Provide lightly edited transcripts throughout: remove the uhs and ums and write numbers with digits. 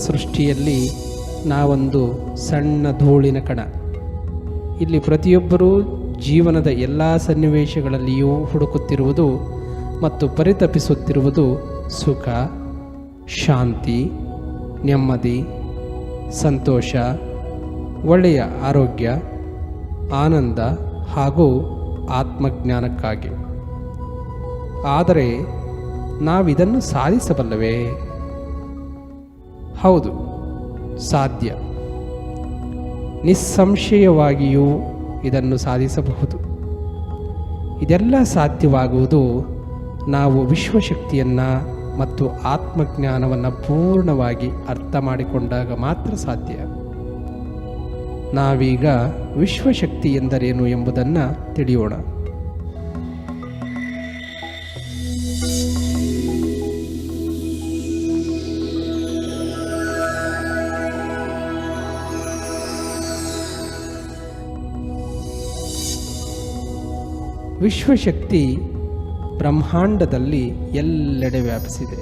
ಸೃಷ್ಟಿಯಲ್ಲಿ ನಾವೊಂದು ಸಣ್ಣ ಧೂಳಿನ ಕಣ. ಇಲ್ಲಿ ಪ್ರತಿಯೊಬ್ಬರೂ ಜೀವನದ ಎಲ್ಲ ಸನ್ನಿವೇಶಗಳಲ್ಲಿಯೂ ಹುಡುಕುತ್ತಿರುವುದು ಮತ್ತು ಪರಿತಪಿಸುತ್ತಿರುವುದು ಸುಖ, ಶಾಂತಿ, ನೆಮ್ಮದಿ, ಸಂತೋಷ, ಒಳ್ಳೆಯ ಆರೋಗ್ಯ, ಆನಂದ ಹಾಗೂ ಆತ್ಮಜ್ಞಾನಕ್ಕಾಗಿ. ಆದರೆ ನಾವಿದನ್ನು ಸಾಧಿಸಬಲ್ಲವೇ? ಹೌದು, ಸಾಧ್ಯ. ನಿಸ್ಸಂಶಯವಾಗಿಯೂ ಇದನ್ನು ಸಾಧಿಸಬಹುದು. ಇದೆಲ್ಲ ಸಾಧ್ಯವಾಗುವುದು ನಾವು ವಿಶ್ವಶಕ್ತಿಯನ್ನು ಮತ್ತು ಆತ್ಮಜ್ಞಾನವನ್ನು ಪೂರ್ಣವಾಗಿ ಅರ್ಥ ಮಾಡಿಕೊಂಡಾಗ ಮಾತ್ರ ಸಾಧ್ಯ. ನಾವೀಗ ವಿಶ್ವಶಕ್ತಿ ಎಂದರೇನು ಎಂಬುದನ್ನು ತಿಳಿಯೋಣ. ವಿಶ್ವಶಕ್ತಿ ಬ್ರಹ್ಮಾಂಡದಲ್ಲಿ ಎಲ್ಲೆಡೆ ವ್ಯಾಪಿಸಿದೆ.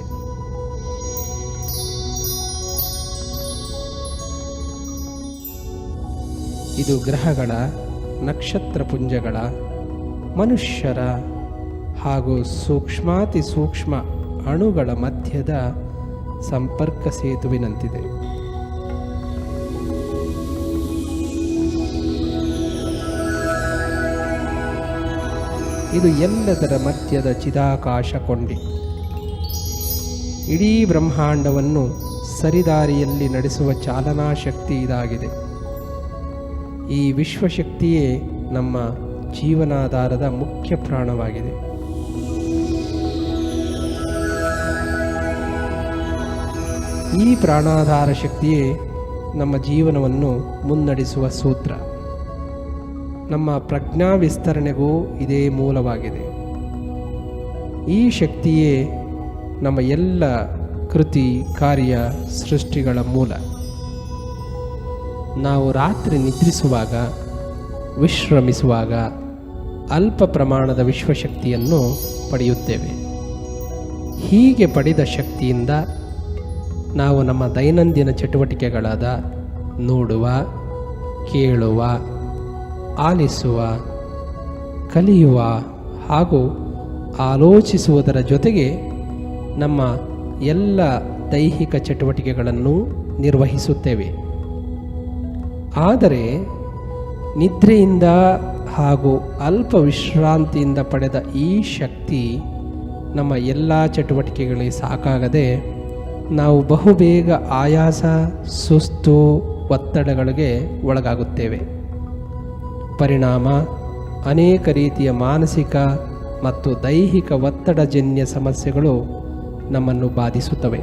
ಇದು ಗ್ರಹಗಳ, ನಕ್ಷತ್ರಪುಂಜಗಳ, ಮನುಷ್ಯರ ಹಾಗೂ ಸೂಕ್ಷ್ಮಾತಿ ಸೂಕ್ಷ್ಮ ಅಣುಗಳ ಮಧ್ಯದ ಸಂಪರ್ಕ ಸೇತುವಿನಂತಿದೆ. ಇದು ಎಲ್ಲದರ ಮಧ್ಯದ ಚಿದಾಕಾಶ ಕೊಂಡಿ. ಇಡೀ ಬ್ರಹ್ಮಾಂಡವನ್ನು ಸರಿದಾರಿಯಲ್ಲಿ ನಡೆಸುವ ಚಾಲನಾ ಶಕ್ತಿ ಇದಾಗಿದೆ. ಈ ವಿಶ್ವಶಕ್ತಿಯೇ ನಮ್ಮ ಜೀವನಾಧಾರದ ಮುಖ್ಯ ಪ್ರಾಣವಾಗಿದೆ. ಈ ಪ್ರಾಣಾಧಾರ ಶಕ್ತಿಯೇ ನಮ್ಮ ಜೀವನವನ್ನು ಮುನ್ನಡೆಸುವ ಸೂತ್ರ. ನಮ್ಮ ಪ್ರಜ್ಞಾ ವಿಸ್ತರಣೆಗೂ ಇದೇ ಮೂಲವಾಗಿದೆ. ಈ ಶಕ್ತಿಯೇ ನಮ್ಮ ಎಲ್ಲ ಕೃತಿ, ಕಾರ್ಯ, ಸೃಷ್ಟಿಗಳ ಮೂಲ. ನಾವು ರಾತ್ರಿ ನಿದ್ರಿಸುವಾಗ, ವಿಶ್ರಮಿಸುವಾಗ ಅಲ್ಪ ಪ್ರಮಾಣದ ವಿಶ್ವಶಕ್ತಿಯನ್ನು ಪಡೆಯುತ್ತೇವೆ. ಹೀಗೆ ಪಡೆದ ಶಕ್ತಿಯಿಂದ ನಾವು ನಮ್ಮ ದೈನಂದಿನ ಚಟುವಟಿಕೆಗಳಾದ ನೋಡುವ, ಕೇಳುವ, ಆಲಿಸುವ, ಕಲಿಯುವ ಹಾಗೂ ಆಲೋಚಿಸುವುದರ ಜೊತೆಗೆ ನಮ್ಮ ಎಲ್ಲ ದೈಹಿಕ ಚಟುವಟಿಕೆಗಳನ್ನು ನಿರ್ವಹಿಸುತ್ತೇವೆ. ಆದರೆ ನಿದ್ರೆಯಿಂದ ಹಾಗೂ ಅಲ್ಪ ವಿಶ್ರಾಂತಿಯಿಂದ ಪಡೆದ ಈ ಶಕ್ತಿ ನಮ್ಮ ಎಲ್ಲ ಚಟುವಟಿಕೆಗಳಿಗೆ ಸಾಕಾಗದೆ ನಾವು ಬಹುಬೇಗ ಆಯಾಸ, ಸುಸ್ತು, ಒತ್ತಡಗಳಿಗೆ ಒಳಗಾಗುತ್ತೇವೆ. ಪರಿಣಾಮ ಅನೇಕ ರೀತಿಯ ಮಾನಸಿಕ ಮತ್ತು ದೈಹಿಕ ಒತ್ತಡಜನ್ಯ ಸಮಸ್ಯೆಗಳು ನಮ್ಮನ್ನು ಬಾಧಿಸುತ್ತವೆ.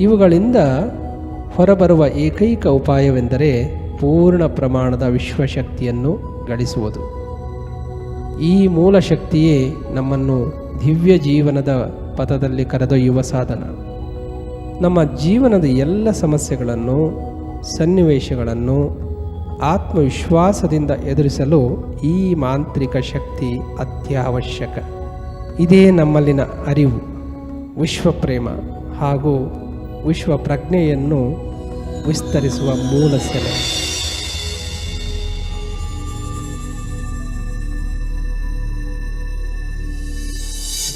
ಇವುಗಳಿಂದ ಹೊರಬರುವ ಏಕೈಕ ಉಪಾಯವೆಂದರೆ ಪೂರ್ಣ ಪ್ರಮಾಣದ ವಿಶ್ವಶಕ್ತಿಯನ್ನು ಗಳಿಸುವುದು. ಈ ಮೂಲ ಶಕ್ತಿಯೇ ನಮ್ಮನ್ನು ದಿವ್ಯ ಜೀವನದ ಪಥದಲ್ಲಿ ಕರೆದೊಯ್ಯುವ ಸಾಧನ. ನಮ್ಮ ಜೀವನದ ಎಲ್ಲ ಸಮಸ್ಯೆಗಳನ್ನು, ಸನ್ನಿವೇಶಗಳನ್ನು ಆತ್ಮವಿಶ್ವಾಸದಿಂದ ಎದುರಿಸಲು ಈ ಮಾಂತ್ರಿಕ ಶಕ್ತಿ ಅತ್ಯವಶ್ಯಕ. ಇದೇ ನಮ್ಮಲ್ಲಿನ ಅರಿವು, ವಿಶ್ವಪ್ರೇಮ ಹಾಗೂ ವಿಶ್ವ ಪ್ರಜ್ಞೆಯನ್ನು ವಿಸ್ತರಿಸುವ ಮೂಲ ಸೆಲೆ.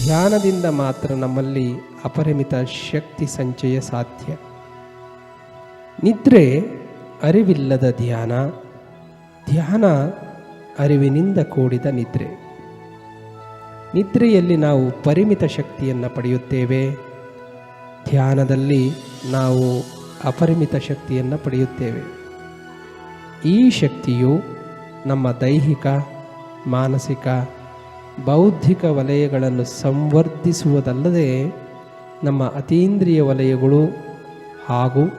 ಧ್ಯಾನದಿಂದ ಮಾತ್ರ ನಮ್ಮಲ್ಲಿ ಅಪರಿಮಿತ ಶಕ್ತಿ ಸಂಚಯ ಸಾಧ್ಯ. ನಿದ್ರೆ ಅರಿವಿಲ್ಲದ ಧ್ಯಾನ, ಧ್ಯಾನ ಅರಿವಿನಿಂದ ಕೂಡಿದ ನಿದ್ರೆ. ನಿದ್ರೆಯಲ್ಲಿ ನಾವು ಪರಿಮಿತ ಶಕ್ತಿಯನ್ನು ಪಡೆಯುತ್ತೇವೆ, ಧ್ಯಾನದಲ್ಲಿ ನಾವು ಅಪರಿಮಿತ ಶಕ್ತಿಯನ್ನು ಪಡೆಯುತ್ತೇವೆ. ಈ ಶಕ್ತಿಯು ನಮ್ಮ ದೈಹಿಕ, ಮಾನಸಿಕ, ಬೌದ್ಧಿಕ ವಲಯಗಳನ್ನು ಸಂವರ್ಧಿಸುವುದಲ್ಲದೆ ನಮ್ಮ ಅತೀಂದ್ರಿಯ ವಲಯಗಳು ಹಾಗೂ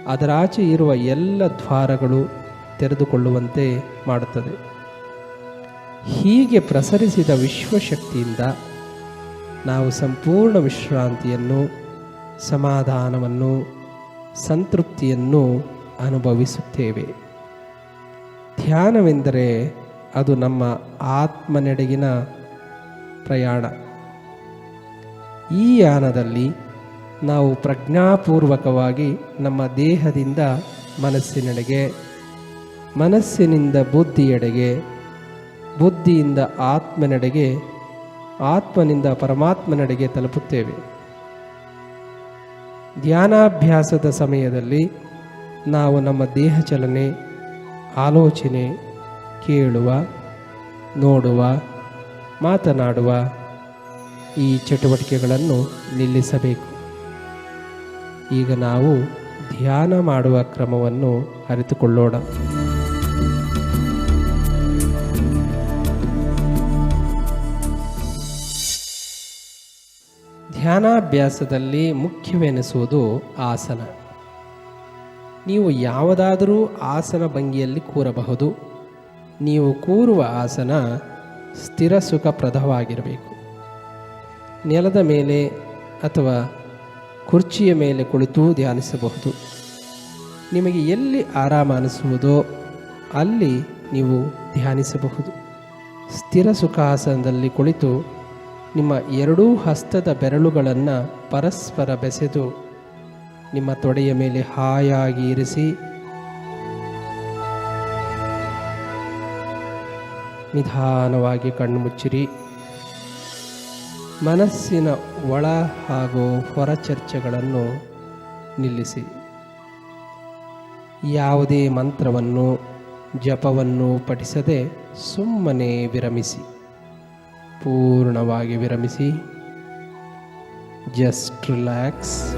ಅದರಾಚೆ ಇರುವ ಎಲ್ಲ ದ್ವಾರಗಳು ತೆರೆದುಕೊಳ್ಳುವಂತೆ ಮಾಡುತ್ತದೆ. ಹೀಗೆ ಪ್ರಸರಿಸಿದ ವಿಶ್ವಶಕ್ತಿಯಿಂದ ನಾವು ಸಂಪೂರ್ಣ ವಿಶ್ರಾಂತಿಯನ್ನು, ಸಮಾಧಾನವನ್ನು, ಸಂತೃಪ್ತಿಯನ್ನು ಅನುಭವಿಸುತ್ತೇವೆ. ಧ್ಯಾನವೆಂದರೆ ಅದು ನಮ್ಮ ಆತ್ಮನೆಡೆಗಿನ ಪ್ರಯಾಣ. ಈ ಯಾನದಲ್ಲಿ ನಾವು ಪ್ರಜ್ಞಾಪೂರ್ವಕವಾಗಿ ನಮ್ಮ ದೇಹದಿಂದ ಮನಸ್ಸಿನೆಡೆಗೆ, ಮನಸ್ಸಿನಿಂದ ಬುದ್ಧಿಯೆಡೆಗೆ, ಬುದ್ಧಿಯಿಂದ ಆತ್ಮನೆಡೆಗೆ, ಆತ್ಮನಿಂದ ಪರಮಾತ್ಮನೆಡೆಗೆ ತಲುಪುತ್ತೇವೆ. ಧ್ಯಾನಾಭ್ಯಾಸದ ಸಮಯದಲ್ಲಿ ನಾವು ನಮ್ಮ ದೇಹ ಚಲನೆ, ಆಲೋಚನೆ, ಕೇಳುವ, ನೋಡುವ, ಮಾತನಾಡುವ ಈ ಚಟುವಟಿಕೆಗಳನ್ನು ನಿಲ್ಲಿಸಬೇಕು. ಈಗ ನಾವು ಧ್ಯಾನ ಮಾಡುವ ಕ್ರಮವನ್ನು ಅರಿತುಕೊಳ್ಳೋಣ. ಧ್ಯಾನಾಭ್ಯಾಸದಲ್ಲಿ ಮುಖ್ಯವೆನಿಸುವುದು ಆಸನ. ನೀವು ಯಾವುದಾದರೂ ಆಸನ ಭಂಗಿಯಲ್ಲಿ ಕೂರಬಹುದು. ನೀವು ಕೂರುವ ಆಸನ ಸ್ಥಿರ ಸುಖಪ್ರದವಾಗಿರಬೇಕು. ನೆಲದ ಮೇಲೆ ಅಥವಾ ಕುರ್ಚಿಯ ಮೇಲೆ ಕುಳಿತು ಧ್ಯಾನಿಸಬಹುದು. ನಿಮಗೆ ಎಲ್ಲಿ ಆರಾಮ ಅನಿಸುವುದೋ ಅಲ್ಲಿ ನೀವು ಧ್ಯಾನಿಸಬಹುದು. ಸ್ಥಿರ ಸುಖಾಸನದಲ್ಲಿ ಕುಳಿತು ನಿಮ್ಮ ಎರಡೂ ಹಸ್ತದ ಬೆರಳುಗಳನ್ನು ಪರಸ್ಪರ ಬೆಸೆದು ನಿಮ್ಮ ತೊಡೆಯ ಮೇಲೆ ಹಾಯಾಗಿ ಇರಿಸಿ ನಿಧಾನವಾಗಿ ಕಣ್ಣು ಮುಚ್ಚಿರಿ. ಮನಸ್ಸಿನ ಒಳ ಹಾಗೂ ಹೊರ ಚರ್ಚೆಗಳನ್ನು ನಿಲ್ಲಿಸಿ. ಯಾವುದೇ ಮಂತ್ರವನ್ನು, ಜಪವನ್ನು ಪಠಿಸದೆ ಸುಮ್ಮನೆ ವಿರಮಿಸಿ. ಪೂರ್ಣವಾಗಿ ವಿರಮಿಸಿ. Just relax.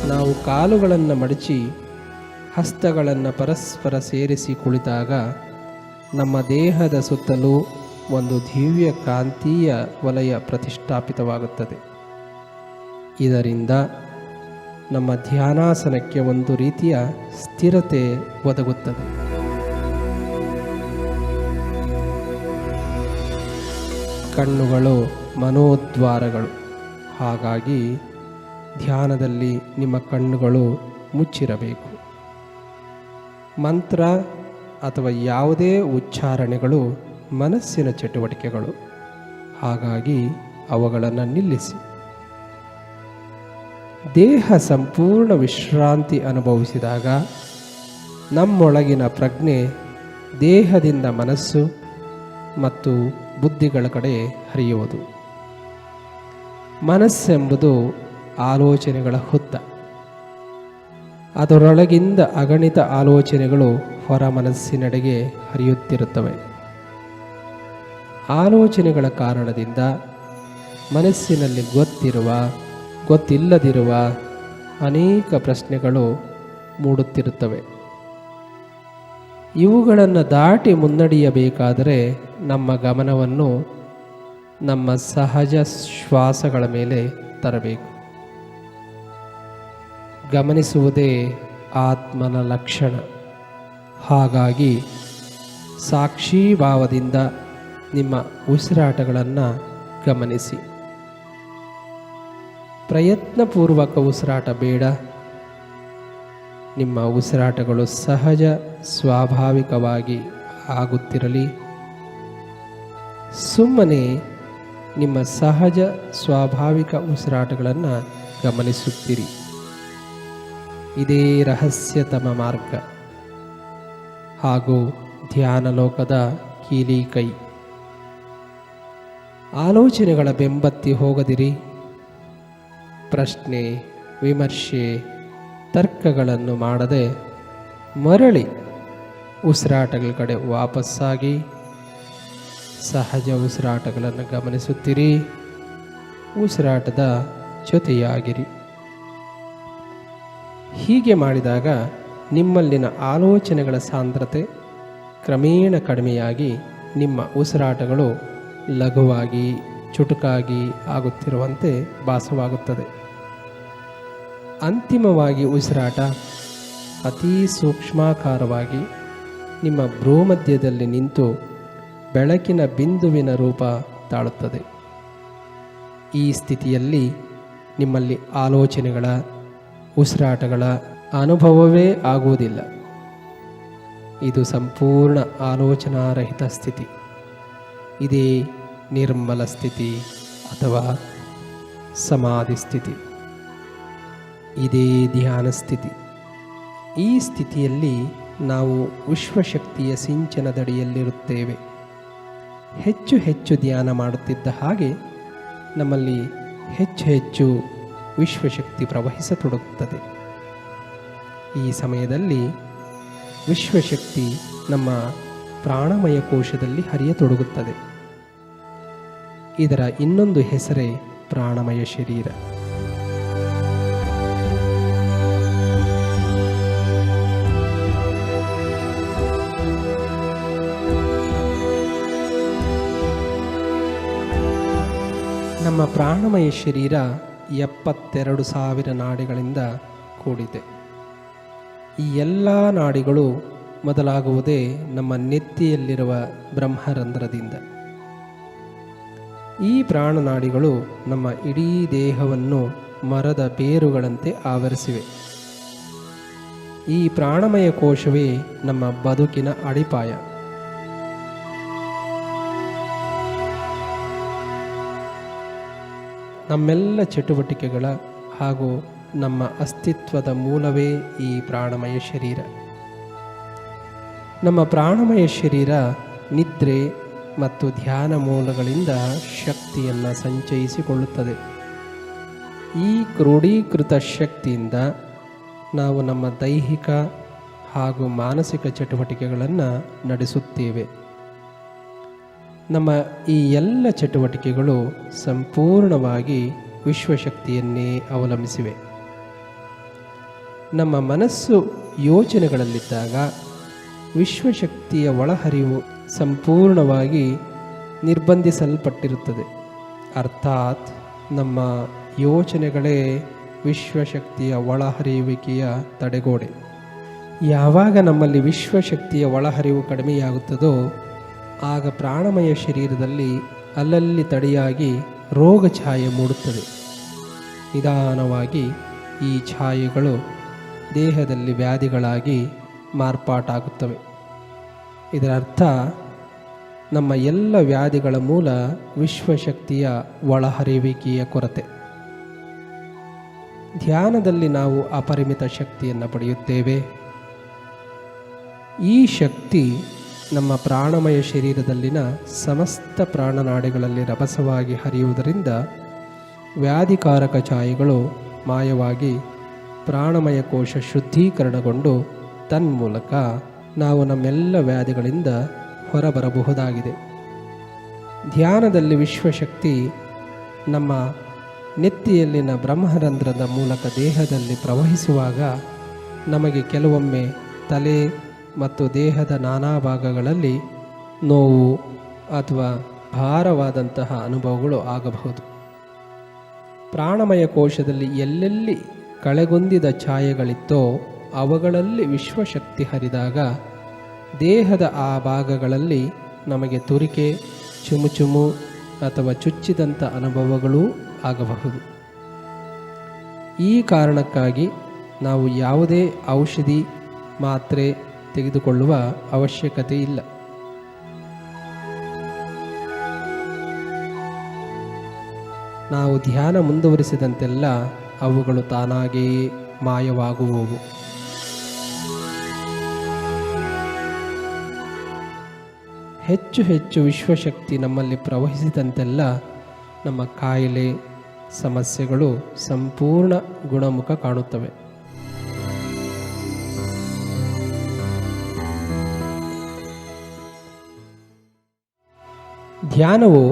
ನಾವು ಕಾಲುಗಳನ್ನು ಮಡಚಿ ಹಸ್ತಗಳನ್ನು ಪರಸ್ಪರ ಸೇರಿಸಿ ಕುಳಿತಾಗ ನಮ್ಮ ದೇಹದ ಸುತ್ತಲೂ ಒಂದು ದಿವ್ಯ ಕಾಂತೀಯ ವಲಯ ಪ್ರತಿಷ್ಠಾಪಿತವಾಗುತ್ತದೆ. ಇದರಿಂದ ನಮ್ಮ ಧ್ಯಾನಾಸನಕ್ಕೆ ಒಂದು ರೀತಿಯ ಸ್ಥಿರತೆ ಒದಗುತ್ತದೆ. ಕಣ್ಣುಗಳು ಮನೋದ್ವಾರಗಳು. ಹಾಗಾಗಿ ಧ್ಯಾನದಲ್ಲಿ ನಿಮ್ಮ ಕಣ್ಣುಗಳು ಮುಚ್ಚಿರಬೇಕು. ಮಂತ್ರ ಅಥವಾ ಯಾವುದೇ ಉಚ್ಚಾರಣೆಗಳು ಮನಸ್ಸಿನ ಚಟುವಟಿಕೆಗಳು. ಹಾಗಾಗಿ ಅವುಗಳನ್ನು ನಿಲ್ಲಿಸಿ. ದೇಹ ಸಂಪೂರ್ಣ ವಿಶ್ರಾಂತಿ ಅನುಭವಿಸಿದಾಗ ನಮ್ಮೊಳಗಿನ ಪ್ರಜ್ಞೆ ದೇಹದಿಂದ ಮನಸ್ಸು ಮತ್ತು ಬುದ್ಧಿಗಳ ಕಡೆ ಹರಿಯುವುದು. ಮನಸ್ಸೆಂಬುದು ಆಲೋಚನೆಗಳ ಹುತ್ತ. ಅದರೊಳಗಿಂದ ಅಗಣಿತ ಆಲೋಚನೆಗಳು ಹೊರ ಮನಸ್ಸಿನೆಡೆಗೆ ಹರಿಯುತ್ತಿರುತ್ತವೆ. ಆಲೋಚನೆಗಳ ಕಾರಣದಿಂದ ಮನಸ್ಸಿನಲ್ಲಿ ಗೊತ್ತಿಲ್ಲದಿರುವ ಅನೇಕ ಪ್ರಶ್ನೆಗಳು ಮೂಡುತ್ತಿರುತ್ತವೆ. ಇವುಗಳನ್ನು ದಾಟಿ ಮುನ್ನಡೆಯಬೇಕಾದರೆ ನಮ್ಮ ಗಮನವನ್ನು ನಮ್ಮ ಸಹಜ ಶ್ವಾಸಗಳ ಮೇಲೆ ತರಬೇಕು. ಗಮನಿಸುವುದೇ ಆತ್ಮನ ಲಕ್ಷಣ. ಹಾಗಾಗಿ ಸಾಕ್ಷೀಭಾವದಿಂದ ನಿಮ್ಮ ಉಸಿರಾಟಗಳನ್ನು ಗಮನಿಸಿ. ಪ್ರಯತ್ನಪೂರ್ವಕ ಉಸಿರಾಟ ಬೇಡ. ನಿಮ್ಮ ಉಸಿರಾಟಗಳು ಸಹಜ ಸ್ವಾಭಾವಿಕವಾಗಿ ಆಗುತ್ತಿರಲಿ. ಸುಮ್ಮನೆ ನಿಮ್ಮ ಸಹಜ ಸ್ವಾಭಾವಿಕ ಉಸಿರಾಟಗಳನ್ನು ಗಮನಿಸುತ್ತೀರಿ. ಇದೇ ರಹಸ್ಯತಮ ಮಾರ್ಗ ಹಾಗೂ ಧ್ಯಾನ ಲೋಕದ ಕೀಲಿಕೈ. ಆಲೋಚನೆಗಳ ಬೆಂಬತ್ತಿ ಹೋಗದಿರಿ. ಪ್ರಶ್ನೆ, ವಿಮರ್ಶೆ, ತರ್ಕಗಳನ್ನು ಮಾಡದೆ ಮರಳಿ ಉಸಿರಾಟಗಳ ಕಡೆ ವಾಪಸ್ಸಾಗಿ ಸಹಜ ಉಸಿರಾಟಗಳನ್ನು ಗಮನಿಸುತ್ತೀರಿ. ಉಸಿರಾಟದ ಜೊತೆಯಾಗಿರಿ. ಹೀಗೆ ಮಾಡಿದಾಗ ನಿಮ್ಮಲ್ಲಿನ ಆಲೋಚನೆಗಳ ಸಾಂದ್ರತೆ ಕ್ರಮೇಣ ಕಡಿಮೆಯಾಗಿ ನಿಮ್ಮ ಉಸಿರಾಟಗಳು ಲಘುವಾಗಿ ಚುಟುಕಾಗಿ ಆಗುತ್ತಿರುವಂತೆ ಭಾಸವಾಗುತ್ತದೆ. ಅಂತಿಮವಾಗಿ ಉಸಿರಾಟ ಅತೀ ಸೂಕ್ಷ್ಮಾಕಾರವಾಗಿ ನಿಮ್ಮ ಭ್ರೂಮಧ್ಯದಲ್ಲಿ ನಿಂತು ಬೆಳಕಿನ ಬಿಂದುವಿನ ರೂಪ ತಾಳುತ್ತದೆ. ಈ ಸ್ಥಿತಿಯಲ್ಲಿ ನಿಮ್ಮಲ್ಲಿ ಆಲೋಚನೆಗಳ, ಉಸಿರಾಟಗಳ ಅನುಭವವೇ ಆಗುವುದಿಲ್ಲ. ಇದು ಸಂಪೂರ್ಣ ಆಲೋಚನಾರಹಿತ ಸ್ಥಿತಿ. ಇದೇ ನಿರ್ಮಲ ಸ್ಥಿತಿ ಅಥವಾ ಸಮಾಧಿ ಸ್ಥಿತಿ. ಇದೇ ಧ್ಯಾನ ಸ್ಥಿತಿ. ಈ ಸ್ಥಿತಿಯಲ್ಲಿ ನಾವು ವಿಶ್ವಶಕ್ತಿಯ ಸಿಂಚನದಡಿಯಲ್ಲಿರುತ್ತೇವೆ. ಹೆಚ್ಚು ಹೆಚ್ಚು ಧ್ಯಾನ ಮಾಡುತ್ತಿದ್ದ ಹಾಗೆ ನಮ್ಮಲ್ಲಿ ಹೆಚ್ಚು ಹೆಚ್ಚು ವಿಶ್ವಶಕ್ತಿ ಪ್ರವಹಿಸತೊಡಗುತ್ತದೆ. ಈ ಸಮಯದಲ್ಲಿ ವಿಶ್ವಶಕ್ತಿ ನಮ್ಮ ಪ್ರಾಣಮಯ ಕೋಶದಲ್ಲಿ ಹರಿಯತೊಡಗುತ್ತದೆ. ಇದರ ಇನ್ನೊಂದು ಹೆಸರೇ ಪ್ರಾಣಮಯ ಶರೀರ. ನಮ್ಮ ಪ್ರಾಣಮಯ ಶರೀರ 72,000 ನಾಡಿಗಳಿಂದ ಕೂಡಿದೆ. ಈ ಎಲ್ಲ ನಾಡಿಗಳು ಮೊದಲಾಗುವುದೇ ನಮ್ಮ ನೆತ್ತಿಯಲ್ಲಿರುವ ಬ್ರಹ್ಮರಂಧ್ರದಿಂದ. ಈ ಪ್ರಾಣನಾಡಿಗಳು ನಮ್ಮ ಇಡೀ ದೇಹವನ್ನು ಮರದ ಬೇರುಗಳಂತೆ ಆವರಿಸಿವೆ. ಈ ಪ್ರಾಣಮಯ ಕೋಶವೇ ನಮ್ಮ ಬದುಕಿನ ಅಡಿಪಾಯ. ನಮ್ಮೆಲ್ಲ ಚಟುವಟಿಕೆಗಳ ಹಾಗೂ ನಮ್ಮ ಅಸ್ತಿತ್ವದ ಮೂಲವೇ ಈ ಪ್ರಾಣಮಯ ಶರೀರ. ನಮ್ಮ ಪ್ರಾಣಮಯ ಶರೀರ ನಿದ್ರೆ ಮತ್ತು ಧ್ಯಾನ ಮೂಲಗಳಿಂದ ಶಕ್ತಿಯನ್ನು ಸಂಚಯಿಸಿಕೊಳ್ಳುತ್ತದೆ. ಈ ಕ್ರೋಢೀಕೃತ ಶಕ್ತಿಯಿಂದ ನಾವು ನಮ್ಮ ದೈಹಿಕ ಹಾಗೂ ಮಾನಸಿಕ ಚಟುವಟಿಕೆಗಳನ್ನು ನಡೆಸುತ್ತೇವೆ. ನಮ್ಮ ಈ ಎಲ್ಲ ಚಟುವಟಿಕೆಗಳು ಸಂಪೂರ್ಣವಾಗಿ ವಿಶ್ವಶಕ್ತಿಯನ್ನೇ ಅವಲಂಬಿಸಿವೆ. ನಮ್ಮ ಮನಸ್ಸು ಯೋಚನೆಗಳಲ್ಲಿದ್ದಾಗ ವಿಶ್ವಶಕ್ತಿಯ ಒಳಹರಿವು ಸಂಪೂರ್ಣವಾಗಿ ನಿರ್ಬಂಧಿಸಲ್ಪಟ್ಟಿರುತ್ತದೆ. ಅರ್ಥಾತ್ ನಮ್ಮ ಯೋಚನೆಗಳೇ ವಿಶ್ವಶಕ್ತಿಯ ಒಳಹರಿಯುವಿಕೆಯ ತಡೆಗೋಡೆ. ಯಾವಾಗ ನಮ್ಮಲ್ಲಿ ವಿಶ್ವಶಕ್ತಿಯ ಒಳಹರಿವು ಕಡಿಮೆಯಾಗುತ್ತದೋ ಆಗ ಪ್ರಾಣಮಯ ಶರೀರದಲ್ಲಿ ಅಲ್ಲಲ್ಲಿ ತಡೆಯಾಗಿ ರೋಗ ಛಾಯೆ ಮೂಡುತ್ತದೆ. ನಿಧಾನವಾಗಿ ಈ ಛಾಯೆಗಳು ದೇಹದಲ್ಲಿ ವ್ಯಾಧಿಗಳಾಗಿ ಮಾರ್ಪಾಟಾಗುತ್ತವೆ. ಇದರ ಅರ್ಥ ನಮ್ಮ ಎಲ್ಲ ವ್ಯಾಧಿಗಳ ಮೂಲ ವಿಶ್ವಶಕ್ತಿಯ ಒಳಹರಿಯುವಿಕೆಯ ಕೊರತೆ. ಧ್ಯಾನದಲ್ಲಿ ನಾವು ಅಪರಿಮಿತ ಶಕ್ತಿಯನ್ನು ಪಡೆಯುತ್ತೇವೆ. ಈ ಶಕ್ತಿ ನಮ್ಮ ಪ್ರಾಣಮಯ ಶರೀರದಲ್ಲಿನ ಸಮಸ್ತ ಪ್ರಾಣನಾಡಿಗಳಲ್ಲಿ ರಭಸವಾಗಿ ಹರಿಯುವುದರಿಂದ ವ್ಯಾಧಿಕಾರಕ ಛಾಯೆಗಳು ಮಾಯವಾಗಿ ಪ್ರಾಣಮಯ ಕೋಶ ಶುದ್ಧೀಕರಣಗೊಂಡು ತನ್ಮೂಲಕ ನಾವು ನಮ್ಮೆಲ್ಲ ವ್ಯಾಧಿಗಳಿಂದ ಹೊರಬರಬಹುದಾಗಿದೆ. ಧ್ಯಾನದಲ್ಲಿ ವಿಶ್ವಶಕ್ತಿ ನಮ್ಮ ನೆತ್ತಿಯಲ್ಲಿನ ಬ್ರಹ್ಮರಂಧ್ರದ ಮೂಲಕ ದೇಹದಲ್ಲಿ ಪ್ರವಹಿಸುವಾಗ ನಮಗೆ ಕೆಲವೊಮ್ಮೆ ತಲೆ ಮತ್ತು ದೇಹದ ನಾನಾ ಭಾಗಗಳಲ್ಲಿ ನೋವು ಅಥವಾ ಭಾರವಾದಂತಹ ಅನುಭವಗಳು ಆಗಬಹುದು. ಪ್ರಾಣಮಯ ಕೋಶದಲ್ಲಿ ಎಲ್ಲೆಲ್ಲಿ ಕಳೆಗೊಂದಿದ ಛಾಯೆಗಳಿತ್ತೋ ಅವುಗಳಲ್ಲಿ ವಿಶ್ವಶಕ್ತಿ ಹರಿದಾಗ ದೇಹದ ಆ ಭಾಗಗಳಲ್ಲಿ ನಮಗೆ ತುರಿಕೆ, ಚುಮುಚುಮು ಅಥವಾ ಚುಚ್ಚಿದಂಥ ಅನುಭವಗಳೂ ಆಗಬಹುದು. ಈ ಕಾರಣಕ್ಕಾಗಿ ನಾವು ಯಾವುದೇ ಔಷಧಿ ಮಾತ್ರೆ ತೆಗೆದುಕೊಳ್ಳುವ ಅವಶ್ಯಕತೆ ಇಲ್ಲ. ನಾವು ಧ್ಯಾನ ಮುಂದುವರಿಸಿದಂತೆಲ್ಲ ಅವುಗಳು ತಾನಾಗಿಯೇ ಮಾಯವಾಗುವವು. ಹೆಚ್ಚು ಹೆಚ್ಚು ವಿಶ್ವಶಕ್ತಿ ನಮ್ಮಲ್ಲಿ ಪ್ರವಹಿಸಿದಂತೆಲ್ಲ ನಮ್ಮ ಕಾಯಿಲೆ ಸಮಸ್ಯೆಗಳು ಸಂಪೂರ್ಣ ಗುಣಮುಖ ಕಾಣುತ್ತವೆ. ಧ್ಯಾನವು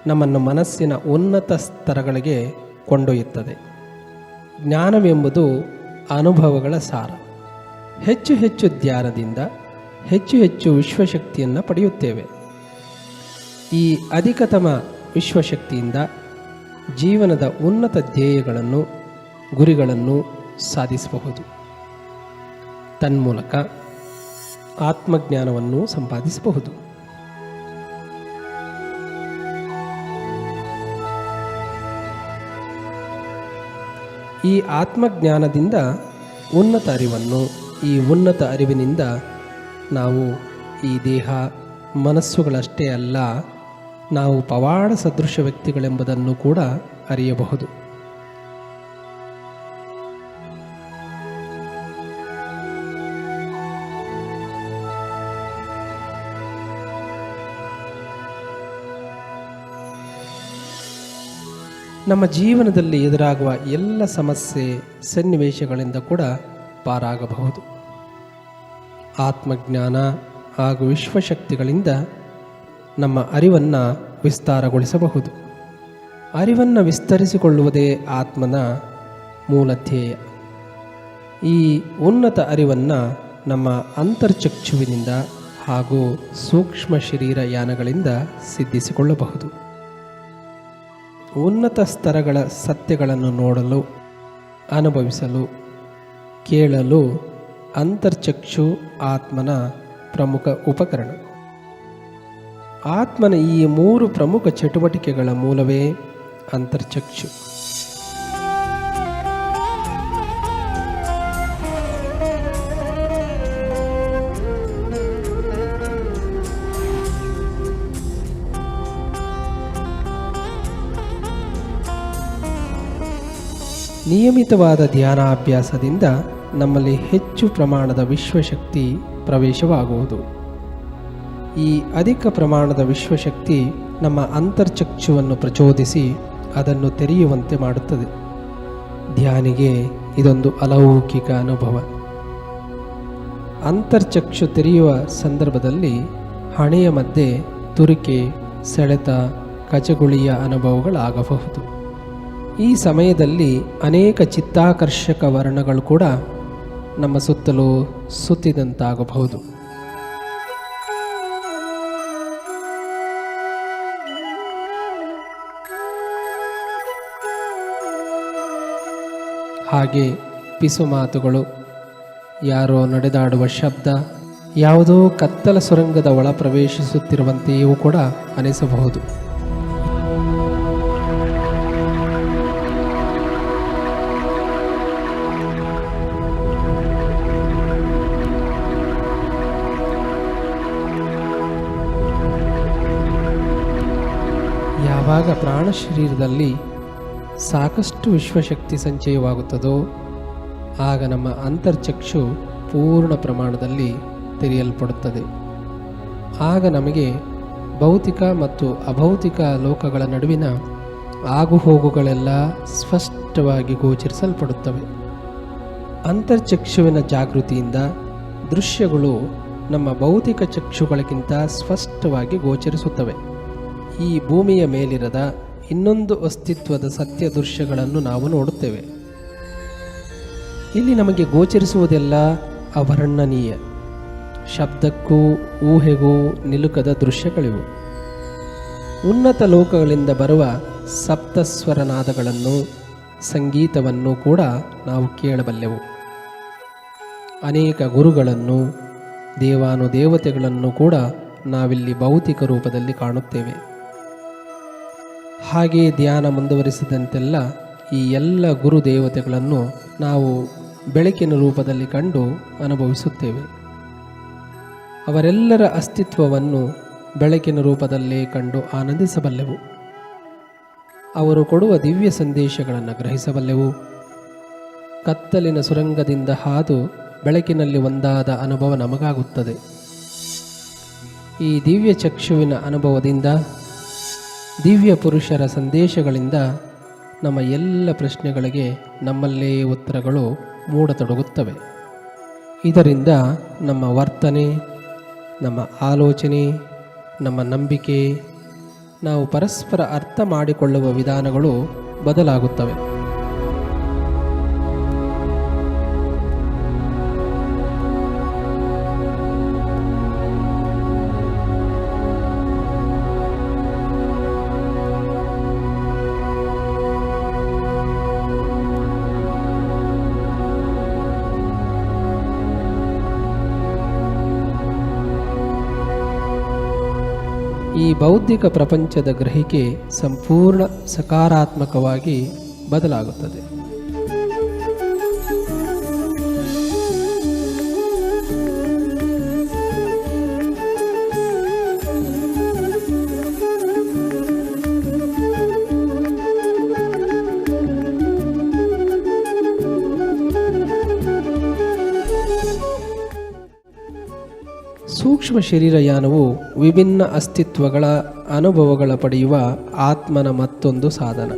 ನಮ್ಮನ್ನು ಮನಸ್ಸಿನ ಉನ್ನತ ಸ್ತರಗಳಿಗೆ ಕೊಂಡೊಯ್ಯುತ್ತದೆ. ಜ್ಞಾನವೆಂಬುದು ಅನುಭವಗಳ ಸಾರ. ಹೆಚ್ಚು ಹೆಚ್ಚು ಧ್ಯಾನದಿಂದ ಹೆಚ್ಚು ಹೆಚ್ಚು ವಿಶ್ವಶಕ್ತಿಯನ್ನು ಪಡೆಯುತ್ತೇವೆ. ಈ ಅಧಿಕತಮ ವಿಶ್ವಶಕ್ತಿಯಿಂದ ಜೀವನದ ಉನ್ನತ ಧ್ಯೇಯಗಳನ್ನು ಗುರಿಗಳನ್ನು ಸಾಧಿಸಬಹುದು. ತನ್ಮೂಲಕ ಆತ್ಮಜ್ಞಾನವನ್ನು ಸಂಪಾದಿಸಬಹುದು. ಈ ಆತ್ಮಜ್ಞಾನದಿಂದ ಉನ್ನತ ಅರಿವನ್ನು, ಈ ಉನ್ನತ ಅರಿವಿನಿಂದ ನಾವು ಈ ದೇಹ ಮನಸ್ಸುಗಳಷ್ಟೇ ಅಲ್ಲ, ನಾವು ಪವಾಡ ಸದೃಶ ವ್ಯಕ್ತಿಗಳೆಂಬುದನ್ನು ಕೂಡ ಅರಿಯಬಹುದು. ನಮ್ಮ ಜೀವನದಲ್ಲಿ ಎದುರಾಗುವ ಎಲ್ಲ ಸಮಸ್ಯೆ ಸನ್ನಿವೇಶಗಳಿಂದ ಕೂಡ ಪಾರಾಗಬಹುದು. ಆತ್ಮಜ್ಞಾನ ಹಾಗೂ ವಿಶ್ವಶಕ್ತಿಗಳಿಂದ ನಮ್ಮ ಅರಿವನ್ನು ವಿಸ್ತಾರಗೊಳಿಸಬಹುದು. ಅರಿವನ್ನು ವಿಸ್ತರಿಸಿಕೊಳ್ಳುವುದೇ ಆತ್ಮನ ಮೂಲ ಧ್ಯೇಯ. ಈ ಉನ್ನತ ಅರಿವನ್ನು ನಮ್ಮ ಅಂತರ್ಚಕ್ಷುವಿನಿಂದ ಹಾಗೂ ಸೂಕ್ಷ್ಮ ಶರೀರ ಯಾನಗಳಿಂದ ಸಿದ್ಧಿಸಿಕೊಳ್ಳಬಹುದು. ಉನ್ನತ ಸ್ತರಗಳ ಸತ್ಯಗಳನ್ನು ನೋಡಲು, ಅನುಭವಿಸಲು, ಕೇಳಲು ಅಂತರ್ಚಕ್ಷು ಆತ್ಮನ ಪ್ರಮುಖ ಉಪಕರಣ. ಆತ್ಮನ ಈ 3 ಪ್ರಮುಖ ಚಟುವಟಿಕೆಗಳ ಮೂಲವೇ ಅಂತರ್ಚಕ್ಷು. ನಿಯಮಿತವಾದ ಧ್ಯಾನಾಭ್ಯಾಸದಿಂದ ನಮ್ಮಲ್ಲಿ ಹೆಚ್ಚು ಪ್ರಮಾಣದ ವಿಶ್ವಶಕ್ತಿ ಪ್ರವೇಶವಾಗುವುದು. ಈ ಅಧಿಕ ಪ್ರಮಾಣದ ವಿಶ್ವಶಕ್ತಿ ನಮ್ಮ ಅಂತರ್ಚಕ್ಷುವನ್ನು ಪ್ರಚೋದಿಸಿ ಅದನ್ನು ತೆರೆಯುವಂತೆ ಮಾಡುತ್ತದೆ. ಧ್ಯಾನಿಗೆ ಇದೊಂದು ಅಲೌಕಿಕ ಅನುಭವ. ಅಂತರ್ಚಕ್ಷು ತೆರೆಯುವ ಸಂದರ್ಭದಲ್ಲಿ ಹಣೆಯ ಮಧ್ಯೆ ತುರಿಕೆ, ಸೆಳೆತ, ಕಚಗುಳಿಯ ಅನುಭವಗಳಾಗಬಹುದು. ಈ ಸಮಯದಲ್ಲಿ ಅನೇಕ ಚಿತ್ತಾಕರ್ಷಕ ವರ್ಣಗಳು ಕೂಡ ನಮ್ಮ ಸುತ್ತಲೂ ಸುತ್ತಿದಂತಾಗಬಹುದು. ಹಾಗೆ ಪಿಸು ಮಾತುಗಳು, ಯಾರೋ ನಡೆದಾಡುವ ಶಬ್ದ, ಯಾವುದೋ ಕತ್ತಲ ಸುರಂಗದ ಒಳ ಪ್ರವೇಶಿಸುತ್ತಿರುವಂತೆಯೂ ಕೂಡ ಅನಿಸಬಹುದು. ಯಾವಾಗ ಪ್ರಾಣ ಶರೀರದಲ್ಲಿ ಸಾಕಷ್ಟು ವಿಶ್ವಶಕ್ತಿ ಸಂಚಯವಾಗುತ್ತದೋ ಆಗ ನಮ್ಮ ಅಂತರ್ಚಕ್ಷು ಪೂರ್ಣ ಪ್ರಮಾಣದಲ್ಲಿ ತೆರೆಯಲ್ಪಡುತ್ತದೆ. ಆಗ ನಮಗೆ ಭೌತಿಕ ಮತ್ತು ಅಭೌತಿಕ ಲೋಕಗಳ ನಡುವಿನ ಆಗುಹೋಗುಗಳೆಲ್ಲ ಸ್ಪಷ್ಟವಾಗಿ ಗೋಚರಿಸಲ್ಪಡುತ್ತವೆ. ಅಂತರ್ಚಕ್ಷುವಿನ ಜಾಗೃತಿಯಿಂದ ದೃಶ್ಯಗಳು ನಮ್ಮ ಭೌತಿಕ ಚಕ್ಷುಗಳಿಗಿಂತ ಸ್ಪಷ್ಟವಾಗಿ ಗೋಚರಿಸುತ್ತವೆ. ಈ ಭೂಮಿಯ ಮೇಲಿರದ ಇನ್ನೊಂದು ಅಸ್ತಿತ್ವದ ಸತ್ಯ ದೃಶ್ಯಗಳನ್ನು ನಾವು ನೋಡುತ್ತೇವೆ. ಇಲ್ಲಿ ನಮಗೆ ಗೋಚರಿಸುವುದೆಲ್ಲ ಅವರ್ಣನೀಯ, ಶಬ್ದಕ್ಕೂ ಊಹೆಗೂ ನಿಲುಕದ ದೃಶ್ಯಗಳಿವು. ಉನ್ನತ ಲೋಕಗಳಿಂದ ಬರುವ ಸಪ್ತಸ್ವರನಾದಗಳನ್ನು, ಸಂಗೀತವನ್ನು ಕೂಡ ನಾವು ಕೇಳಬಲ್ಲೆವು. ಅನೇಕ ಗುರುಗಳನ್ನು, ದೇವಾನುದೇವತೆಗಳನ್ನು ಕೂಡ ನಾವಿಲ್ಲಿ ಭೌತಿಕ ರೂಪದಲ್ಲಿ ಕಾಣುತ್ತೇವೆ. ಹಾಗೆಯೇ ಧ್ಯಾನ ಮುಂದುವರಿಸಿದಂತೆಲ್ಲ ಈ ಎಲ್ಲ ಗುರುದೇವತೆಗಳನ್ನು ನಾವು ಬೆಳಕಿನ ರೂಪದಲ್ಲಿ ಕಂಡು ಅನುಭವಿಸುತ್ತೇವೆ. ಅವರೆಲ್ಲರ ಅಸ್ತಿತ್ವವನ್ನು ಬೆಳಕಿನ ರೂಪದಲ್ಲೇ ಕಂಡು ಆನಂದಿಸಬಲ್ಲೆವು. ಅವರು ಕೊಡುವ ದಿವ್ಯ ಸಂದೇಶಗಳನ್ನು ಗ್ರಹಿಸಬಲ್ಲೆವು. ಕತ್ತಲಿನ ಸುರಂಗದಿಂದ ಹಾದು ಬೆಳಕಿನಲ್ಲಿ ಒಂದಾದ ಅನುಭವ ನಮಗಾಗುತ್ತದೆ. ಈ ದಿವ್ಯ ಚಕ್ಷುವಿನ ಅನುಭವದಿಂದ, ದಿವ್ಯ ಪುರುಷರ ಸಂದೇಶಗಳಿಂದ ನಮ್ಮ ಎಲ್ಲ ಪ್ರಶ್ನೆಗಳಿಗೆ ನಮ್ಮಲ್ಲೇ ಉತ್ತರಗಳು ಮೂಡತೊಡಗುತ್ತವೆ. ಇದರಿಂದ ನಮ್ಮ ವರ್ತನೆ, ನಮ್ಮ ಆಲೋಚನೆ, ನಮ್ಮ ನಂಬಿಕೆ, ನಾವು ಪರಸ್ಪರ ಅರ್ಥ ಮಾಡಿಕೊಳ್ಳುವ ವಿಧಾನಗಳು ಬದಲಾಗುತ್ತವೆ. ಈ ಬೌದ್ಧಿಕ ಪ್ರಪಂಚದ ಗ್ರಹಿಕೆ ಸಂಪೂರ್ಣ ಸಕಾರಾತ್ಮಕವಾಗಿ ಬದಲಾಗುತ್ತದೆ. ಸೂಕ್ಷ್ಮ ಶರೀರಯಾನವು ವಿಭಿನ್ನ ಅಸ್ತಿತ್ವಗಳ ಅನುಭವಗಳ ಪಡೆಯುವ ಆತ್ಮನ ಮತ್ತೊಂದು ಸಾಧನ.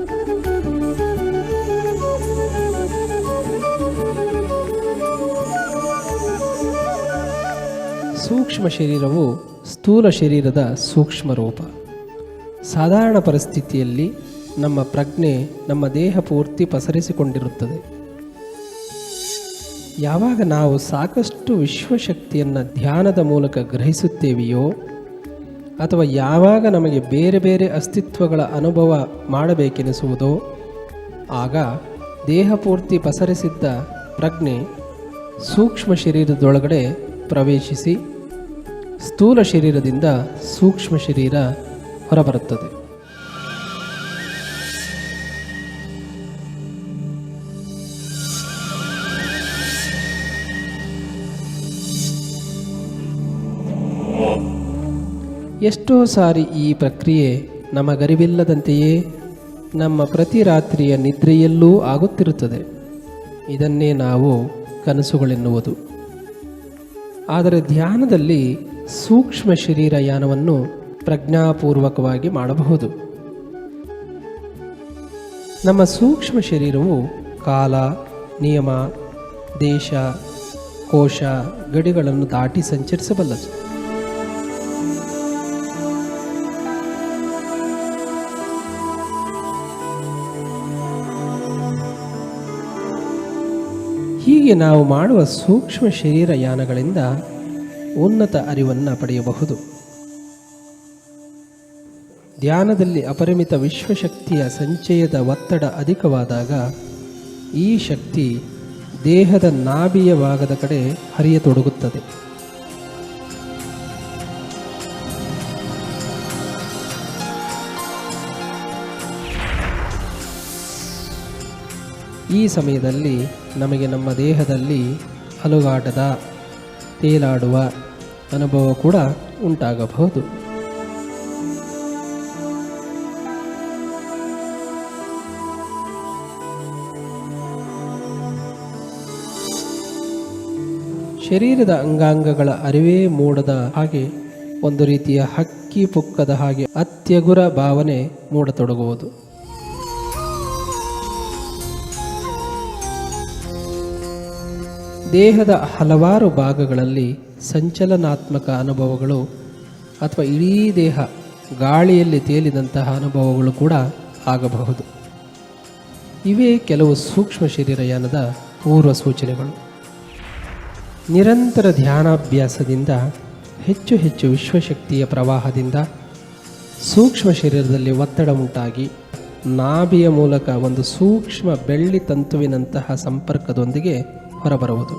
ಸೂಕ್ಷ್ಮ ಶರೀರವು ಸ್ಥೂಲ ಶರೀರದ ಸೂಕ್ಷ್ಮ ರೂಪ. ಸಾಧಾರಣ ಪರಿಸ್ಥಿತಿಯಲ್ಲಿ ನಮ್ಮ ಪ್ರಜ್ಞೆ ನಮ್ಮ ದೇಹ ಪೂರ್ತಿ ಪಸರಿಸಿಕೊಂಡಿರುತ್ತದೆ. ಯಾವಾಗ ನಾವು ಸಾಕಷ್ಟು ವಿಶ್ವಶಕ್ತಿಯನ್ನು ಧ್ಯಾನದ ಮೂಲಕ ಗ್ರಹಿಸುತ್ತೇವೆಯೋ, ಅಥವಾ ಯಾವಾಗ ನಮಗೆ ಬೇರೆ ಬೇರೆ ಅಸ್ತಿತ್ವಗಳ ಅನುಭವ ಮಾಡಬೇಕೆನಿಸುವುದೋ, ಆಗ ದೇಹ ಪೂರ್ತಿ ಪಸರಿಸಿದ್ದ ಪ್ರಜ್ಞೆ ಸೂಕ್ಷ್ಮ ಶರೀರದೊಳಗಡೆ ಪ್ರವೇಶಿಸಿ ಸ್ಥೂಲ ಶರೀರದಿಂದ ಸೂಕ್ಷ್ಮ ಶರೀರ ಹೊರಬರುತ್ತದೆ. ಎಷ್ಟೋ ಸಾರಿ ಈ ಪ್ರಕ್ರಿಯೆ ನಮಗರಿವಿಲ್ಲದಂತೆಯೇ ನಮ್ಮ ಪ್ರತಿ ರಾತ್ರಿಯ ನಿದ್ರೆಯಲ್ಲೂ ಆಗುತ್ತಿರುತ್ತದೆ. ಇದನ್ನೇ ನಾವು ಕನಸುಗಳೆನ್ನುವುದು. ಆದರೆ ಧ್ಯಾನದಲ್ಲಿ ಸೂಕ್ಷ್ಮ ಶರೀರಯಾನವನ್ನು ಪ್ರಜ್ಞಾಪೂರ್ವಕವಾಗಿ ಮಾಡಬಹುದು. ನಮ್ಮ ಸೂಕ್ಷ್ಮ ಶರೀರವು ಕಾಲ, ನಿಯಮ, ದೇಶ, ಕೋಶ, ಗಡಿಗಳನ್ನು ದಾಟಿ ಸಂಚರಿಸಬಲ್ಲದು. ಹೀಗೆ ನಾವು ಮಾಡುವ ಸೂಕ್ಷ್ಮ ಶರೀರಯಾನಗಳಿಂದ ಉನ್ನತ ಅರಿವನ್ನು ಪಡೆಯಬಹುದು. ಧ್ಯಾನದಲ್ಲಿ ಅಪರಿಮಿತ ವಿಶ್ವಶಕ್ತಿಯ ಸಂಚಯದ ಒತ್ತಡ ಅಧಿಕವಾದಾಗ ಈ ಶಕ್ತಿ ದೇಹದ ನಾಭಿಯ ಭಾಗದ ಕಡೆ ಹರಿಯತೊಡಗುತ್ತದೆ. ಈ ಸಮಯದಲ್ಲಿ ನಮಗೆ ನಮ್ಮ ದೇಹದಲ್ಲಿ ಅಲುಗಾಟದ, ತೇಲಾಡುವ ಅನುಭವ ಕೂಡ ಉಂಟಾಗಬಹುದು. ಶರೀರದ ಅಂಗಾಂಗಗಳ ಅರಿವೇ ಮೂಡದ ಹಾಗೆ, ಒಂದು ರೀತಿಯ ಹಕ್ಕಿ ಪುಕ್ಕದ ಹಾಗೆ ಅತ್ಯಗುರ ಭಾವನೆ ಮೂಡತೊಡಗುವುದು. ದೇಹದ ಹಲವಾರು ಭಾಗಗಳಲ್ಲಿ ಸಂಚಲನಾತ್ಮಕ ಅನುಭವಗಳು ಅಥವಾ ಇಡೀ ದೇಹ ಗಾಳಿಯಲ್ಲಿ ತೇಲಿದಂತಹ ಅನುಭವಗಳು ಕೂಡ ಆಗಬಹುದು. ಇವೇ ಕೆಲವು ಸೂಕ್ಷ್ಮ ಶರೀರಯಾನದ ಪೂರ್ವ ಸೂಚನೆಗಳು. ನಿರಂತರ ಧ್ಯಾನಾಭ್ಯಾಸದಿಂದ ಹೆಚ್ಚು ಹೆಚ್ಚು ವಿಶ್ವಶಕ್ತಿಯ ಪ್ರವಾಹದಿಂದ ಸೂಕ್ಷ್ಮ ಶರೀರದಲ್ಲಿ ಒತ್ತಡ ಉಂಟಾಗಿ ನಾಭಿಯ ಮೂಲಕ ಒಂದು ಸೂಕ್ಷ್ಮ ಬೆಳ್ಳಿ ತಂತುವಿನಂತಹ ಸಂಪರ್ಕದೊಂದಿಗೆ ಹೊರಬರುವುದು.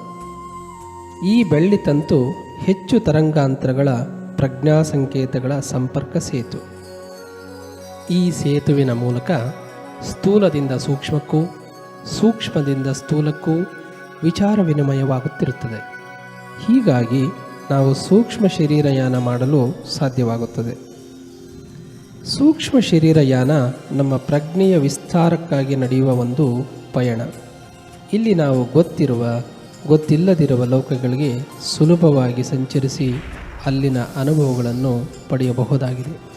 ಈ ಬೆಳ್ಳಿ ತಂತು ಹೆಚ್ಚು ತರಂಗಾಂತರಗಳ ಪ್ರಜ್ಞಾ ಸಂಕೇತಗಳ ಸಂಪರ್ಕ ಸೇತು. ಈ ಸೇತುವಿನ ಮೂಲಕ ಸ್ಥೂಲದಿಂದ ಸೂಕ್ಷ್ಮಕ್ಕೂ, ಸೂಕ್ಷ್ಮದಿಂದ ಸ್ಥೂಲಕ್ಕೂ ವಿಚಾರ ವಿನಿಮಯವಾಗುತ್ತಿರುತ್ತದೆ. ಹೀಗಾಗಿ ನಾವು ಸೂಕ್ಷ್ಮ ಶರೀರಯಾನ ಮಾಡಲು ಸಾಧ್ಯವಾಗುತ್ತದೆ. ಸೂಕ್ಷ್ಮ ಶರೀರಯಾನ ನಮ್ಮ ಪ್ರಜ್ಞೆಯ ವಿಸ್ತಾರಕ್ಕಾಗಿ ನಡೆಯುವ ಒಂದು ಪಯಣ. ಇಲ್ಲಿ ನಾವು ಗೊತ್ತಿರುವ, ಗೊತ್ತಿಲ್ಲದಿರುವ ಲೋಕಗಳಿಗೆ ಸುಲಭವಾಗಿ ಸಂಚರಿಸಿ ಅಲ್ಲಿನ ಅನುಭವಗಳನ್ನು ಪಡೆಯಬಹುದಾಗಿದೆ.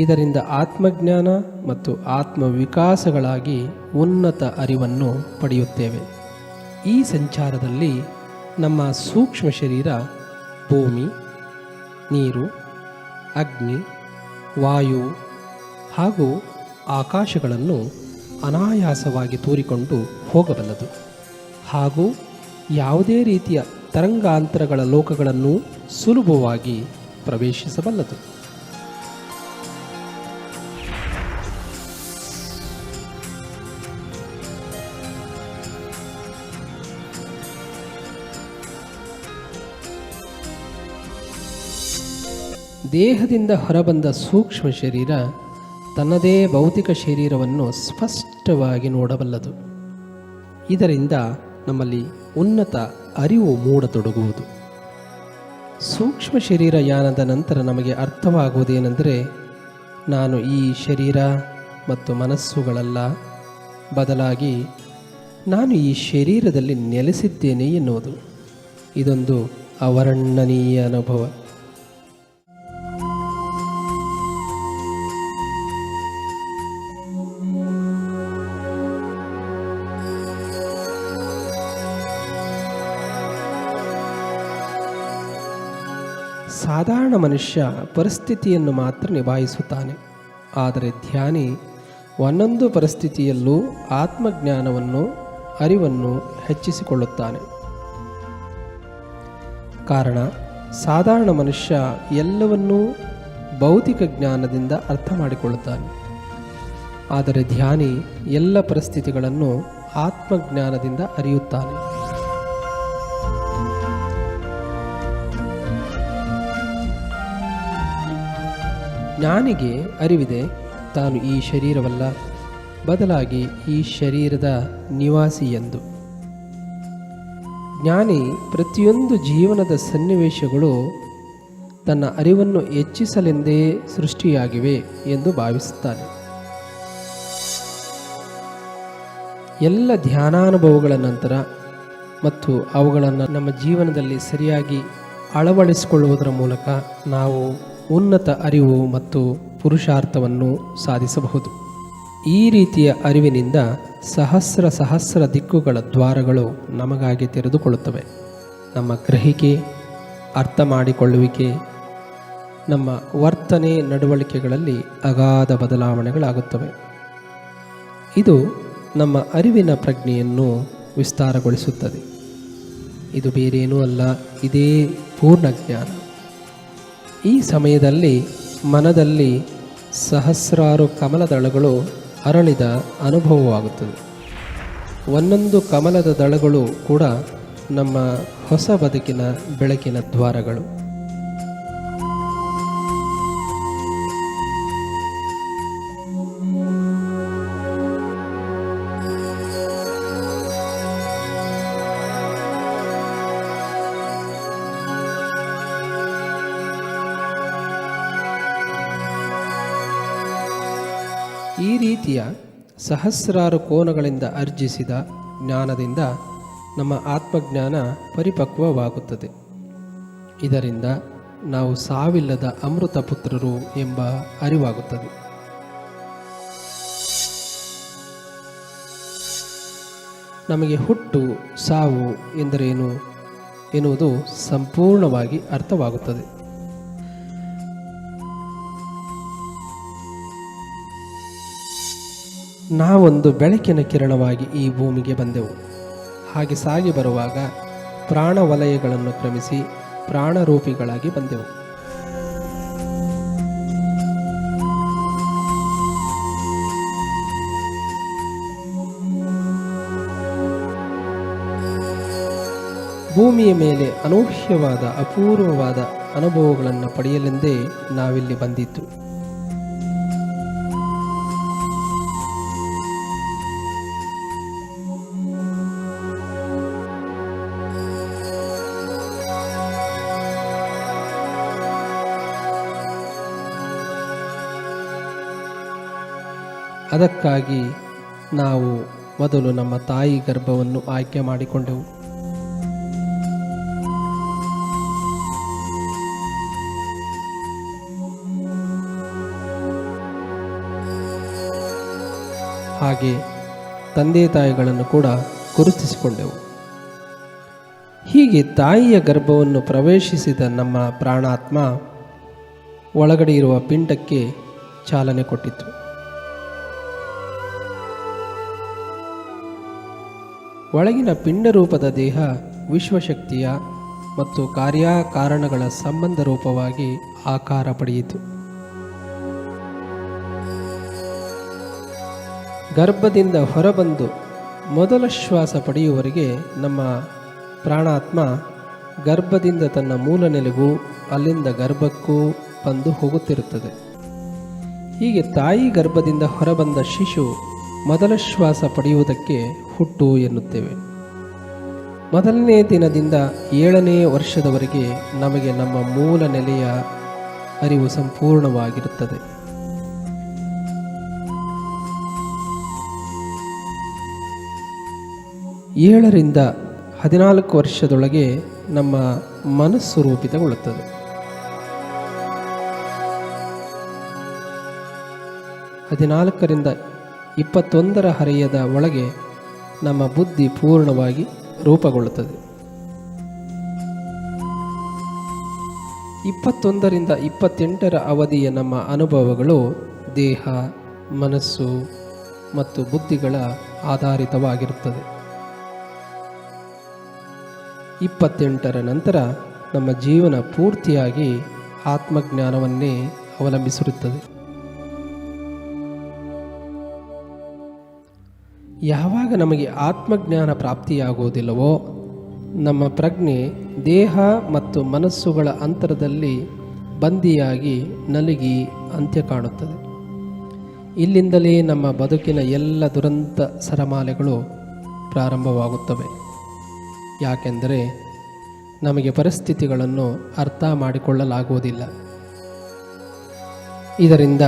ಇದರಿಂದ ಆತ್ಮಜ್ಞಾನ ಮತ್ತು ಆತ್ಮವಿಕಾಸಗಳಾಗಿ ಉನ್ನತ ಅರಿವನ್ನು ಪಡೆಯುತ್ತೇವೆ. ಈ ಸಂಚಾರದಲ್ಲಿ ನಮ್ಮ ಸೂಕ್ಷ್ಮ ಶರೀರ ಭೂಮಿ, ನೀರು, ಅಗ್ನಿ, ವಾಯು ಹಾಗೂ ಆಕಾಶಗಳನ್ನು ಅನಾಯಾಸವಾಗಿ ತೂರಿಕೊಂಡು ಹೋಗಬಲ್ಲದು ಹಾಗೂ ಯಾವುದೇ ರೀತಿಯ ತರಂಗಾಂತರಗಳ ಲೋಕಗಳನ್ನು ಸುಲಭವಾಗಿ ಪ್ರವೇಶಿಸಬಲ್ಲದು. ದೇಹದಿಂದ ಹೊರಬಂದ ಸೂಕ್ಷ್ಮ ಶರೀರ ತನ್ನದೇ ಭೌತಿಕ ಶರೀರವನ್ನು ಸ್ಪಷ್ಟವಾಗಿ ನೋಡಬಲ್ಲದು. ಇದರಿಂದ ನಮ್ಮಲ್ಲಿ ಉನ್ನತ ಅರಿವು ಮೂಡತೊಡಗುವುದು. ಸೂಕ್ಷ್ಮ ಶರೀರ ಯಾನದ ನಂತರ ನಮಗೆ ಅರ್ಥವಾಗುವುದೇನೆಂದರೆ, ನಾನು ಈ ಶರೀರ, ಮತ್ತು ಮನಸ್ಸುಗಳಲ್ಲ, ಬದಲಾಗಿ ನಾನು ಈ ಶರೀರದಲ್ಲಿ ನೆಲೆಸಿದ್ದೇನೆ ಎನ್ನುವುದು. ಇದೊಂದು ಅವರ್ಣನೀಯ ಅನುಭವ. ಸಾಧಾರಣ ಮನುಷ್ಯ ಪರಿಸ್ಥಿತಿಯನ್ನು ಮಾತ್ರ ನಿಭಾಯಿಸುತ್ತಾನೆ, ಆದರೆ ಧ್ಯಾನಿ ಒಂದೊಂದು ಪರಿಸ್ಥಿತಿಯಲ್ಲೂ ಆತ್ಮಜ್ಞಾನವನ್ನು, ಅರಿವನ್ನು ಹೆಚ್ಚಿಸಿಕೊಳ್ಳುತ್ತಾನೆ. ಕಾರಣ, ಸಾಧಾರಣ ಮನುಷ್ಯ ಎಲ್ಲವನ್ನೂ ಭೌತಿಕ ಜ್ಞಾನದಿಂದ ಅರ್ಥ ಮಾಡಿಕೊಳ್ಳುತ್ತಾನೆ, ಆದರೆ ಧ್ಯಾನಿ ಎಲ್ಲ ಪರಿಸ್ಥಿತಿಗಳನ್ನು ಆತ್ಮಜ್ಞಾನದಿಂದ ಅರಿಯುತ್ತಾನೆ. ಜ್ಞಾನಿಗೆ ಅರಿವಿದೆ, ತಾನು ಈ ಶರೀರವಲ್ಲ, ಬದಲಾಗಿ ಈ ಶರೀರದ ನಿವಾಸಿ ಎಂದು. ಜ್ಞಾನಿ ಪ್ರತಿಯೊಂದು ಜೀವನದ ಸನ್ನಿವೇಶಗಳು ತನ್ನ ಅರಿವನ್ನು ಹೆಚ್ಚಿಸಲೆಂದೇ ಸೃಷ್ಟಿಯಾಗಿವೆ ಎಂದು ಭಾವಿಸುತ್ತಾನೆ. ಎಲ್ಲ ಧ್ಯಾನಾನುಭವಗಳ ನಂತರ ಮತ್ತು ಅವುಗಳನ್ನು ನಮ್ಮ ಜೀವನದಲ್ಲಿ ಸರಿಯಾಗಿ ಅಳವಡಿಸಿಕೊಳ್ಳುವುದರ ಮೂಲಕ ನಾವು ಉನ್ನತ ಅರಿವು ಮತ್ತು ಪುರುಷಾರ್ಥವನ್ನು ಸಾಧಿಸಬಹುದು. ಈ ರೀತಿಯ ಅರಿವಿನಿಂದ ಸಹಸ್ರ ದಿಕ್ಕುಗಳ ದ್ವಾರಗಳು ನಮಗಾಗಿ ತೆರೆದುಕೊಳ್ಳುತ್ತವೆ. ನಮ್ಮ ಗ್ರಹಿಕೆ, ಅರ್ಥ ಮಾಡಿಕೊಳ್ಳುವಿಕೆ, ನಮ್ಮ ವರ್ತನೆ, ನಡವಳಿಕೆಗಳಲ್ಲಿ ಅಗಾಧ ಬದಲಾವಣೆಗಳಾಗುತ್ತವೆ. ಇದು ನಮ್ಮ ಅರಿವಿನ ಪ್ರಜ್ಞೆಯನ್ನು ವಿಸ್ತಾರಗೊಳಿಸುತ್ತದೆ. ಇದು ಬೇರೇನೂ ಅಲ್ಲ, ಇದೇ ಪೂರ್ಣ ಜ್ಞಾನ. ಈ ಸಮಯದಲ್ಲಿ ಮನದಲ್ಲಿ ಸಹಸ್ರಾರು ಕಮಲದಳಗಳು ಅರಳಿದ ಅನುಭವವಾಗುತ್ತದೆ. ಒಂದೊಂದು ಕಮಲದ ದಳಗಳು ಕೂಡ ನಮ್ಮ ಹೊಸ ಬದುಕಿನ ಬೆಳಕಿನ ದ್ವಾರಗಳು. ಈ ರೀತಿಯ ಸಹಸ್ರಾರು ಕೋನಗಳಿಂದ ಅರ್ಜಿಸಿದ ಜ್ಞಾನದಿಂದ ನಮ್ಮ ಆತ್ಮಜ್ಞಾನ ಪರಿಪಕ್ವವಾಗುತ್ತದೆ. ಇದರಿಂದ ನಾವು ಸಾವಿಲ್ಲದ ಅಮೃತ ಪುತ್ರರು ಎಂಬ ಅರಿವಾಗುತ್ತದೆ. ನಮಗೆ ಹುಟ್ಟು, ಸಾವು ಎಂದರೇನು ಎನ್ನುವುದು ಸಂಪೂರ್ಣವಾಗಿ ಅರ್ಥವಾಗುತ್ತದೆ. ನಾವೊಂದು ಬೆಳಕಿನ ಕಿರಣವಾಗಿ ಈ ಭೂಮಿಗೆ ಬಂದೆವು. ಹಾಗೆ ಸಾಗಿ ಬರುವಾಗ ಪ್ರಾಣವಲಯಗಳನ್ನು ಕ್ರಮಿಸಿ ಪ್ರಾಣರೂಪಿಗಳಾಗಿ ಬಂದೆವು. ಭೂಮಿಯ ಮೇಲೆ ಅನೂಹ್ಯವಾದ ಅಪೂರ್ವವಾದ ಅನುಭವಗಳನ್ನು ಪಡೆಯಲೆಂದೇ ನಾವಿಲ್ಲಿ ಬಂದಿದ್ದು. ಅದಕ್ಕಾಗಿ ನಾವು ಮೊದಲು ನಮ್ಮ ತಾಯಿ ಗರ್ಭವನ್ನು ಆಯ್ಕೆ ಮಾಡಿಕೊಂಡೆವು. ಹಾಗೆ ತಂದೆ ತಾಯಿಗಳನ್ನು ಕೂಡ ಗುರುತಿಸಿಕೊಂಡೆವು. ಹೀಗೆ ತಾಯಿಯ ಗರ್ಭವನ್ನು ಪ್ರವೇಶಿಸಿದ ನಮ್ಮ ಪ್ರಾಣಾತ್ಮ ಒಳಗಡೆ ಇರುವ ಪಿಂಡಕ್ಕೆ ಚಾಲನೆ ಕೊಟ್ಟಿತು. ಒಳಗಿನ ಪಿಂಡರೂಪದ ದೇಹ ವಿಶ್ವಶಕ್ತಿಯ ಮತ್ತು ಕಾರ್ಯಕಾರಣಗಳ ಸಂಬಂಧ ರೂಪವಾಗಿ ಆಕಾರ ಪಡೆಯಿತು. ಗರ್ಭದಿಂದ ಹೊರಬಂದು ಮೊದಲ ಶ್ವಾಸ ಪಡೆಯುವವರೆಗೆ ನಮ್ಮ ಪ್ರಾಣಾತ್ಮ ಗರ್ಭದಿಂದ ತನ್ನ ಮೂಲ ನೆಲೆಗೂ ಅಲ್ಲಿಂದ ಗರ್ಭಕ್ಕೂ ಬಂದು ಹೋಗುತ್ತಿರುತ್ತದೆ. ಹೀಗೆ ತಾಯಿ ಗರ್ಭದಿಂದ ಹೊರಬಂದ ಶಿಶು ಮೊದಲ ಶ್ವಾಸ ಪಡೆಯುವುದಕ್ಕೆ ಹುಟ್ಟು ಎನ್ನುತ್ತೇವೆ. ಮೊದಲನೇ ದಿನದಿಂದ 7ನೇ ವರ್ಷದವರೆಗೆ ನಮಗೆ ನಮ್ಮ ಮೂಲ ನೆಲೆಯ ಅರಿವು ಸಂಪೂರ್ಣವಾಗಿರುತ್ತದೆ. 7ರಿಂದ 14 ವರ್ಷದೊಳಗೆ ನಮ್ಮ ಮನಸ್ಸು ರೂಪಿತಗೊಳ್ಳುತ್ತದೆ. 14ರಿಂದ 21ರ ಹರೆಯದ ಒಳಗೆ ನಮ್ಮ ಬುದ್ಧಿ ಪೂರ್ಣವಾಗಿ ರೂಪುಗೊಳ್ಳುತ್ತದೆ. 21ರಿಂದ 28ರ ಅವಧಿಯ ನಮ್ಮ ಅನುಭವಗಳು ದೇಹ, ಮನಸ್ಸು ಮತ್ತು ಬುದ್ಧಿಗಳ ಆಧಾರಿತವಾಗಿರುತ್ತದೆ. 28ರ ನಂತರ ನಮ್ಮ ಜೀವನ ಪೂರ್ತಿಯಾಗಿ ಆತ್ಮಜ್ಞಾನವನ್ನೇ ಅವಲಂಬಿಸಿರುತ್ತದೆ. ಯಾವಾಗ ನಮಗೆ ಆತ್ಮಜ್ಞಾನ ಪ್ರಾಪ್ತಿಯಾಗುವುದಿಲ್ಲವೋ ನಮ್ಮ ಪ್ರಜ್ಞೆ ದೇಹ ಮತ್ತು ಮನಸ್ಸುಗಳ ಅಂತರದಲ್ಲಿ ಬಂದಿಯಾಗಿ ನಲುಗಿ ಅಂತ್ಯ ಕಾಣುತ್ತದೆ. ಇಲ್ಲಿಂದಲೇ ನಮ್ಮ ಬದುಕಿನ ಎಲ್ಲ ದುರಂತ ಸರಮಾಲೆಗಳು ಪ್ರಾರಂಭವಾಗುತ್ತವೆ. ಯಾಕೆಂದರೆ ನಮಗೆ ಪರಿಸ್ಥಿತಿಗಳನ್ನು ಅರ್ಥ ಮಾಡಿಕೊಳ್ಳಲಾಗುವುದಿಲ್ಲ. ಇದರಿಂದ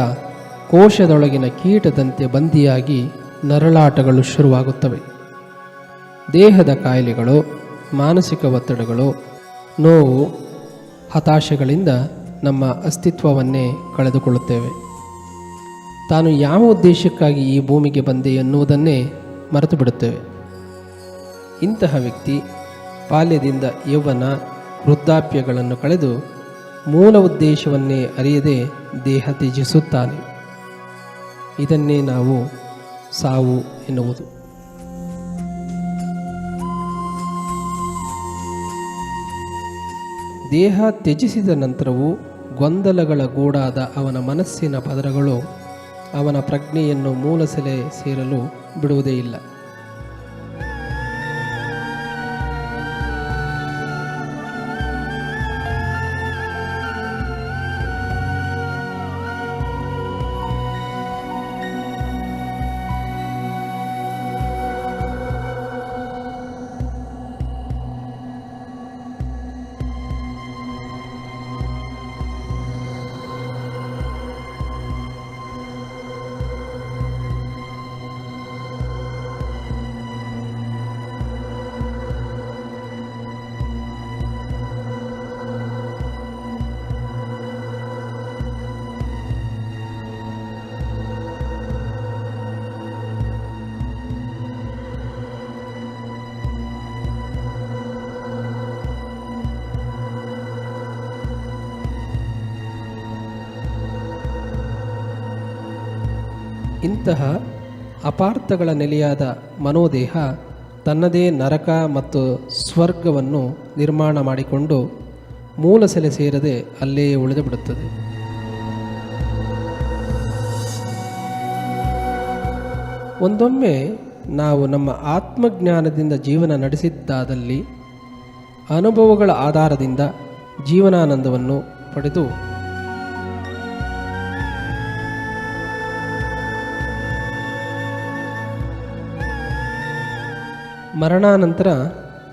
ಕೋಶದೊಳಗಿನ ಕೀಟದಂತೆ ಬಂದಿಯಾಗಿ ನರಳಾಟಗಳು ಶುರುವಾಗುತ್ತವೆ. ದೇಹದ ಕಾಯಿಲೆಗಳು, ಮಾನಸಿಕ ಒತ್ತಡಗಳು, ನೋವು, ಹತಾಶೆಗಳಿಂದ ನಮ್ಮ ಅಸ್ತಿತ್ವವನ್ನೇ ಕಳೆದುಕೊಳ್ಳುತ್ತೇವೆ. ತಾನು ಯಾವ ಉದ್ದೇಶಕ್ಕಾಗಿ ಈ ಭೂಮಿಗೆ ಬಂದೆ ಎನ್ನುವುದನ್ನೇ ಮರೆತು ಬಿಡುತ್ತೇವೆ. ಇಂತಹ ವ್ಯಕ್ತಿ ಬಾಲ್ಯದಿಂದ ಯೌವನ, ವೃದ್ಧಾಪ್ಯಗಳನ್ನು ಕಳೆದು ಮೂಲ ಉದ್ದೇಶವನ್ನೇ ಅರಿಯದೆ ದೇಹ ತ್ಯಜಿಸುತ್ತಾನೆ. ಇದನ್ನೇ ನಾವು ಸಾವು ಎನ್ನುವುದು. ದೇಹ ತ್ಯಜಿಸಿದ ನಂತರವೂ ಗೊಂದಲಗಳ ಗೂಡಾದ ಅವನ ಮನಸ್ಸಿನ ಪದರಗಳು ಅವನ ಪ್ರಜ್ಞೆಯನ್ನು ಮೂಲ ಸೆಲೆ ಸೇರಲು ಬಿಡುವುದೇ ಇಲ್ಲ. ಇಂತಹ ಅಪಾರ್ಥಗಳ ನೆಲೆಯಾದ ಮನೋದೇಹ ತನ್ನದೇ ನರಕ ಮತ್ತು ಸ್ವರ್ಗವನ್ನು ನಿರ್ಮಾಣ ಮಾಡಿಕೊಂಡು ಮೂಲ ಸೆಲೆ ಸೇರದೆ ಅಲ್ಲೇ ಉಳಿದು ಬಿಡುತ್ತದೆ. ಒಂದೊಮ್ಮೆ ನಾವು ನಮ್ಮ ಆತ್ಮಜ್ಞಾನದಿಂದ ಜೀವನ ನಡೆಸಿದ್ದಾದಲ್ಲಿ ಅನುಭವಗಳ ಆಧಾರದಿಂದ ಜೀವನಾನಂದವನ್ನು ಪಡೆದು ಮರಣಾನಂತರ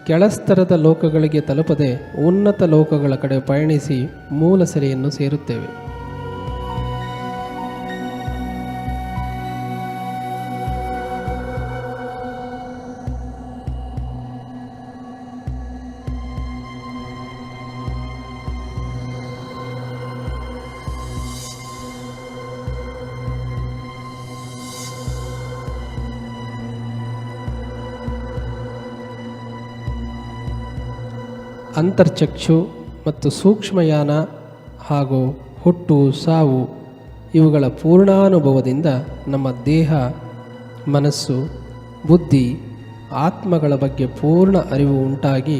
ಕೆಳಸ್ತರದ ಲೋಕಗಳಿಗೆ ತಲುಪದೆ ಉನ್ನತ ಲೋಕಗಳ ಕಡೆ ಪಯಣಿಸಿ ಮೂಲ ಸೆಲೆಯನ್ನು ಸೇರುತ್ತೇವೆ. ಅಂತರ್ಚಕ್ಷು ಮತ್ತು ಸೂಕ್ಷ್ಮಯಾನ ಹಾಗೂ ಹುಟ್ಟು ಸಾವು ಇವುಗಳ ಪೂರ್ಣಾನುಭವದಿಂದ ನಮ್ಮ ದೇಹ, ಮನಸ್ಸು, ಬುದ್ಧಿ, ಆತ್ಮಗಳ ಬಗ್ಗೆ ಪೂರ್ಣ ಅರಿವು ಉಂಟಾಗಿ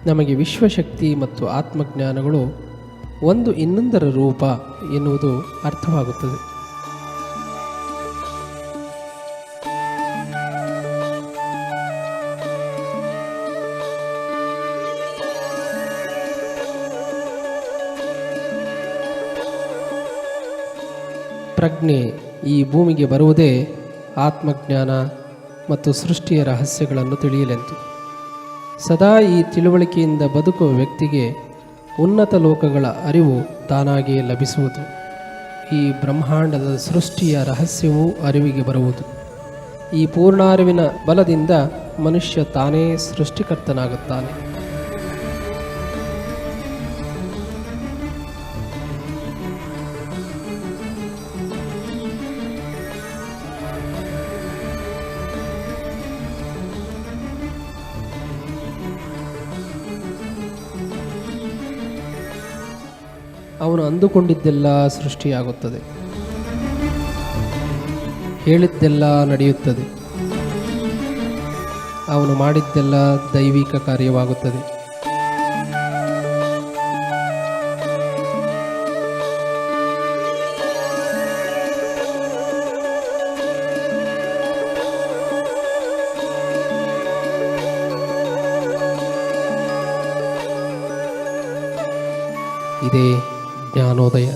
ನಮಗೆ ವಿಶ್ವಶಕ್ತಿ ಮತ್ತು ಆತ್ಮಜ್ಞಾನಗಳು ಒಂದು ಇನ್ನೊಂದರ ರೂಪ ಎನ್ನುವುದು ಅರ್ಥವಾಗುತ್ತದೆ. ಪ್ರಜ್ಞೆ ಈ ಭೂಮಿಗೆ ಬರುವುದೇ ಆತ್ಮಜ್ಞಾನ ಮತ್ತು ಸೃಷ್ಟಿಯ ರಹಸ್ಯಗಳನ್ನು ತಿಳಿಯಲೆಂದು. ಸದಾ ಈ ತಿಳುವಳಿಕೆಯಿಂದ ಬದುಕುವ ವ್ಯಕ್ತಿಗೆ ಉನ್ನತ ಲೋಕಗಳ ಅರಿವು ತಾನಾಗಿಯೇ ಲಭಿಸುವುದು. ಈ ಬ್ರಹ್ಮಾಂಡದ ಸೃಷ್ಟಿಯ ರಹಸ್ಯವೂ ಅರಿವಿಗೆ ಬರುವುದು. ಈ ಪೂರ್ಣಾರಿವಿನ ಬಲದಿಂದ ಮನುಷ್ಯ ತಾನೇ ಸೃಷ್ಟಿಕರ್ತನಾಗುತ್ತಾನೆ. ಅವನು ಅಂದುಕೊಂಡಿದ್ದೆಲ್ಲ ಸೃಷ್ಟಿಯಾಗುತ್ತದೆ, ಹೇಳಿದ್ದೆಲ್ಲ ನಡೆಯುತ್ತದೆ, ಅವನು ಮಾಡಿದ್ದೆಲ್ಲ ದೈವಿಕ ಕಾರ್ಯವಾಗುತ್ತದೆ. ಇದೇ ಜ್ಞಾನೋದಯ.